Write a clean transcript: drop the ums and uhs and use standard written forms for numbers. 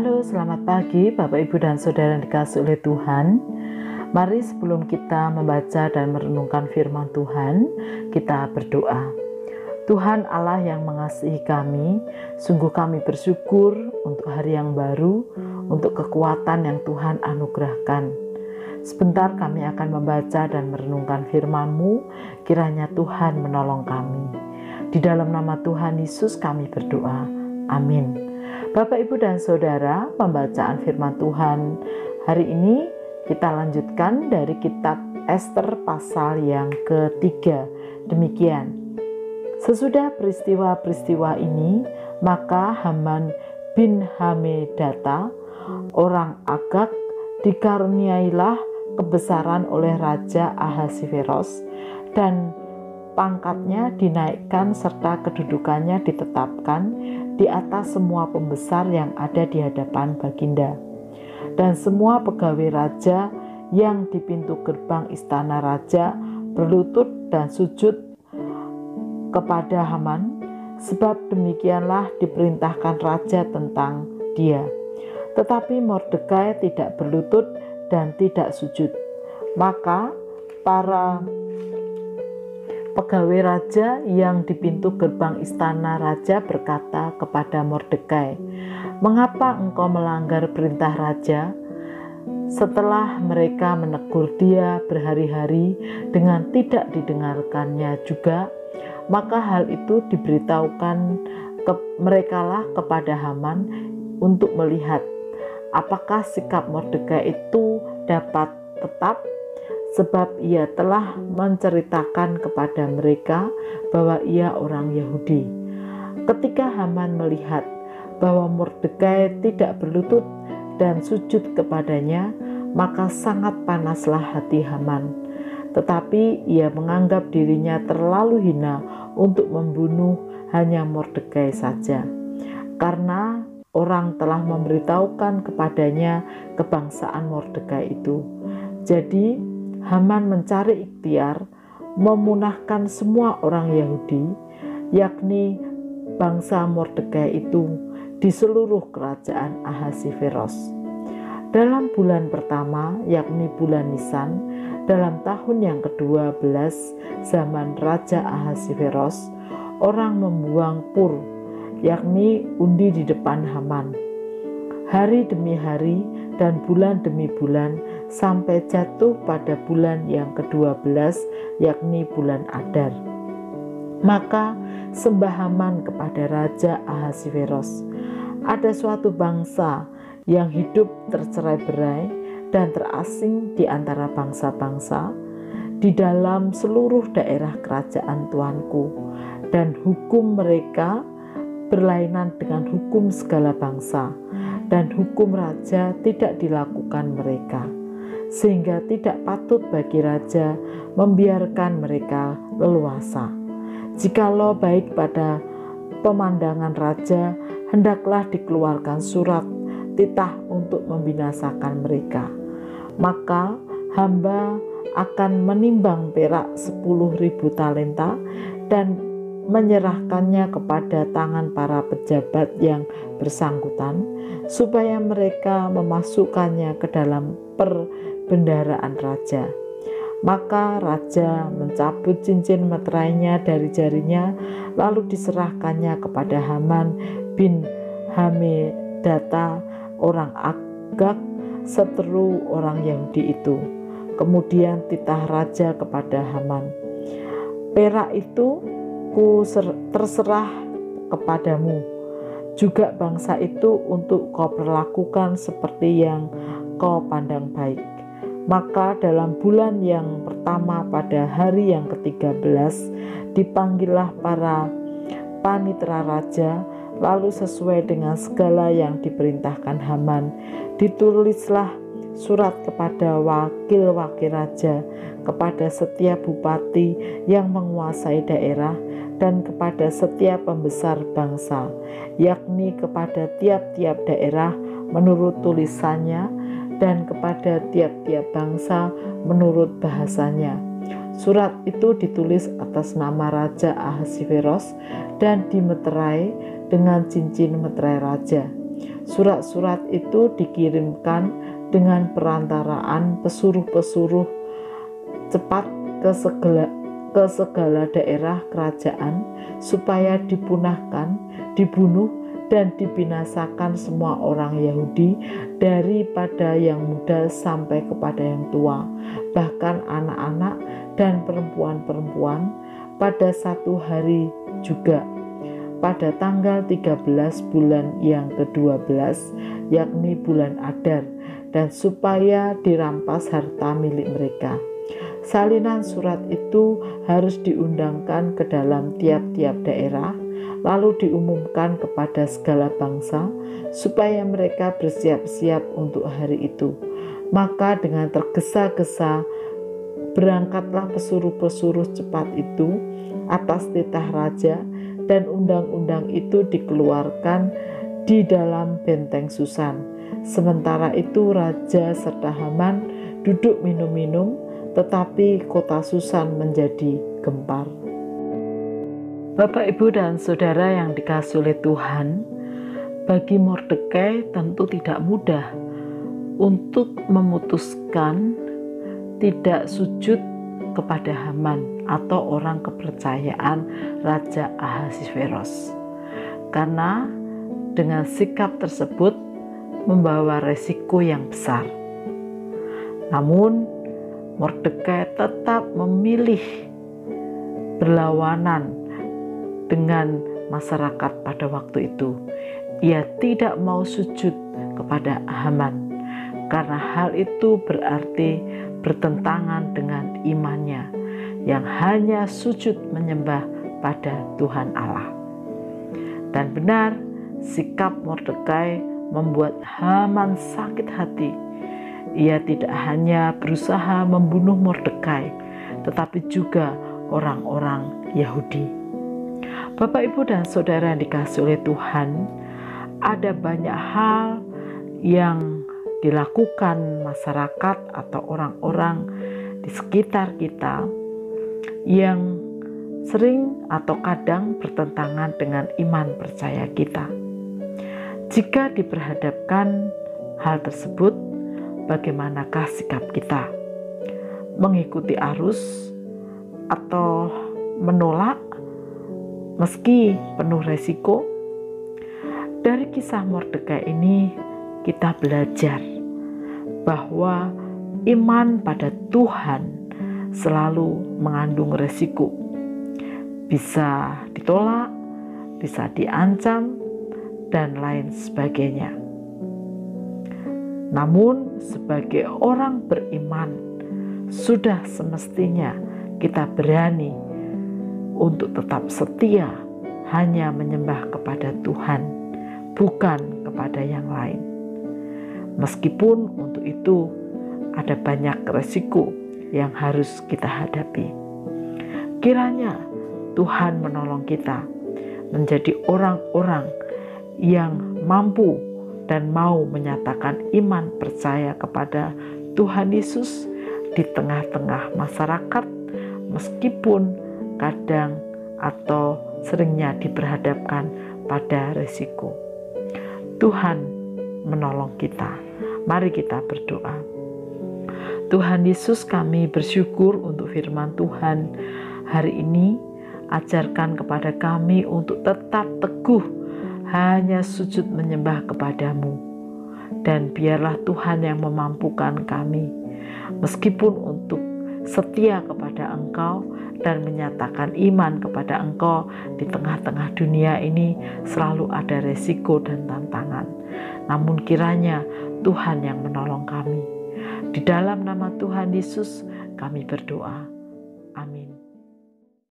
Halo, selamat pagi Bapak Ibu dan Saudara yang dikasihi oleh Tuhan. Mari sebelum kita membaca dan merenungkan firman Tuhan, kita berdoa. Tuhan Allah yang mengasihi kami, sungguh kami bersyukur untuk hari yang baru, untuk kekuatan yang Tuhan anugerahkan. Sebentar kami akan membaca dan merenungkan firman-Mu, kiranya Tuhan menolong kami. Di dalam nama Tuhan Yesus kami berdoa. Amin. Bapak, Ibu, dan Saudara, pembacaan firman Tuhan hari ini kita lanjutkan dari kitab Ester pasal yang ketiga. Demikian, sesudah peristiwa-peristiwa ini, maka Haman bin Hammedata, orang Agag, dikaruniailah kebesaran oleh Raja Ahasiveros, dan pangkatnya dinaikkan serta kedudukannya ditetapkan di atas semua pembesar yang ada di hadapan Baginda. Dan semua pegawai raja yang di pintu gerbang istana raja berlutut dan sujud kepada Haman, sebab demikianlah diperintahkan raja tentang dia. Tetapi Mordekai tidak berlutut dan tidak sujud. Maka para pegawai raja yang di pintu gerbang istana raja berkata kepada Mordekai, "Mengapa engkau melanggar perintah raja?" Setelah mereka menegur dia berhari-hari dengan tidak didengarkannya juga, maka hal itu diberitahukan merekalah kepada Haman untuk melihat apakah sikap Mordekai itu dapat tetap, sebab ia telah menceritakan kepada mereka bahwa ia orang Yahudi. Ketika Haman melihat bahwa Mordekai tidak berlutut dan sujud kepadanya, maka sangat panaslah hati Haman. Tetapi ia menganggap dirinya terlalu hina untuk membunuh hanya Mordekai saja, karena orang telah memberitahukan kepadanya kebangsaan Mordekai itu. Jadi Haman mencari ikhtiar memunahkan semua orang Yahudi, yakni bangsa Mordekai itu, di seluruh kerajaan Ahasiveros. Dalam bulan pertama, yakni bulan Nisan, dalam tahun yang ke-12 zaman Raja Ahasiveros, orang membuang pur, yakni undi di depan Haman, hari demi hari dan bulan demi bulan, sampai jatuh pada bulan yang ke-12, yakni bulan Adar. Maka sembah Haman kepada Raja Ahasiveros, "Ada suatu bangsa yang hidup tercerai-berai dan terasing di antara bangsa-bangsa di dalam seluruh daerah kerajaan Tuanku, dan hukum mereka berlainan dengan hukum segala bangsa, dan hukum raja tidak dilakukan mereka, sehingga tidak patut bagi raja membiarkan mereka leluasa. Jikalau baik pada pemandangan raja, hendaklah dikeluarkan surat titah untuk membinasakan mereka. Maka hamba akan menimbang perak 10.000 talenta dan menyerahkannya kepada tangan para pejabat yang bersangkutan, supaya mereka memasukkannya ke dalam perbendaharaan raja." Maka raja mencabut cincin meterainya dari jarinya, lalu diserahkannya kepada Haman bin Hammedata, orang Agag, seteru orang Yahudi itu. Kemudian titah raja kepada Haman, "Perak itu terserah kepadamu, juga bangsa itu untuk kau perlakukan seperti yang kau pandang baik." Maka dalam bulan yang pertama pada hari yang ke-13 dipanggillah para panitera raja, lalu sesuai dengan segala yang diperintahkan Haman, ditulislah surat kepada wakil-wakil raja, kepada setiap bupati yang menguasai daerah, dan kepada setiap pembesar bangsa, yakni kepada tiap-tiap daerah menurut tulisannya, dan kepada tiap-tiap bangsa menurut bahasanya. Surat itu ditulis atas nama Raja Ahasiveros dan dimeterai dengan cincin meterai raja. Surat-surat itu dikirimkan dengan perantaraan pesuruh-pesuruh cepat ke segala daerah kerajaan supaya dipunahkan, dibunuh, dan dibinasakan semua orang Yahudi daripada yang muda sampai kepada yang tua, bahkan anak-anak dan perempuan-perempuan pada satu hari juga, pada tanggal 13 bulan yang ke-12, yakni bulan Adar, dan supaya dirampas harta milik mereka. Salinan surat itu harus diundangkan ke dalam tiap-tiap daerah, lalu diumumkan kepada segala bangsa, supaya mereka bersiap-siap untuk hari itu. Maka dengan tergesa-gesa berangkatlah pesuruh-pesuruh cepat itu atas titah raja, dan undang-undang itu dikeluarkan di dalam benteng Susan. Sementara itu raja serta Haman duduk minum-minum, tetapi kota Susan menjadi gempar. Bapak, Ibu, dan Saudara yang dikasihi oleh Tuhan, bagi Mordekai tentu tidak mudah untuk memutuskan tidak sujud kepada Haman atau orang kepercayaan Raja Ahasveros, karena dengan sikap tersebut membawa resiko yang besar. Namun Mordekai tetap memilih berlawanan dengan masyarakat pada waktu itu. Ia tidak mau sujud kepada Haman, karena hal itu berarti bertentangan dengan imannya yang hanya sujud menyembah pada Tuhan Allah. Dan benar, sikap Mordekai membuat Haman sakit hati. Ia tidak hanya berusaha membunuh Mordekai, tetapi juga orang-orang Yahudi. Bapak, Ibu, dan Saudara yang dikasihi oleh Tuhan, ada banyak hal yang dilakukan masyarakat atau orang-orang di sekitar kita yang sering atau kadang bertentangan dengan iman percaya kita. Jika diperhadapkan hal tersebut, bagaimanakah sikap kita? Mengikuti arus atau menolak meski penuh resiko? Dari kisah Mordekai ini kita belajar bahwa iman pada Tuhan selalu mengandung resiko. Bisa ditolak, bisa diancam, dan lain sebagainya. Namun sebagai orang beriman, sudah semestinya kita berani untuk tetap setia hanya menyembah kepada Tuhan, bukan kepada yang lain. Meskipun untuk itu ada banyak resiko yang harus kita hadapi. Kiranya Tuhan menolong kita menjadi orang-orang yang mampu dan mau menyatakan iman percaya kepada Tuhan Yesus di tengah-tengah masyarakat, meskipun kadang atau seringnya diperhadapkan pada resiko. Tuhan menolong kita. Mari kita berdoa. Tuhan Yesus, kami bersyukur untuk firman Tuhan hari ini. Ajarkan kepada kami untuk tetap teguh hanya sujud menyembah kepadamu. Dan biarlah Tuhan yang memampukan kami, meskipun untuk setia kepada Engkau dan menyatakan iman kepada Engkau di tengah-tengah dunia ini selalu ada resiko dan tantangan. Namun kiranya Tuhan yang menolong kami. Di dalam nama Tuhan Yesus kami berdoa. Amin.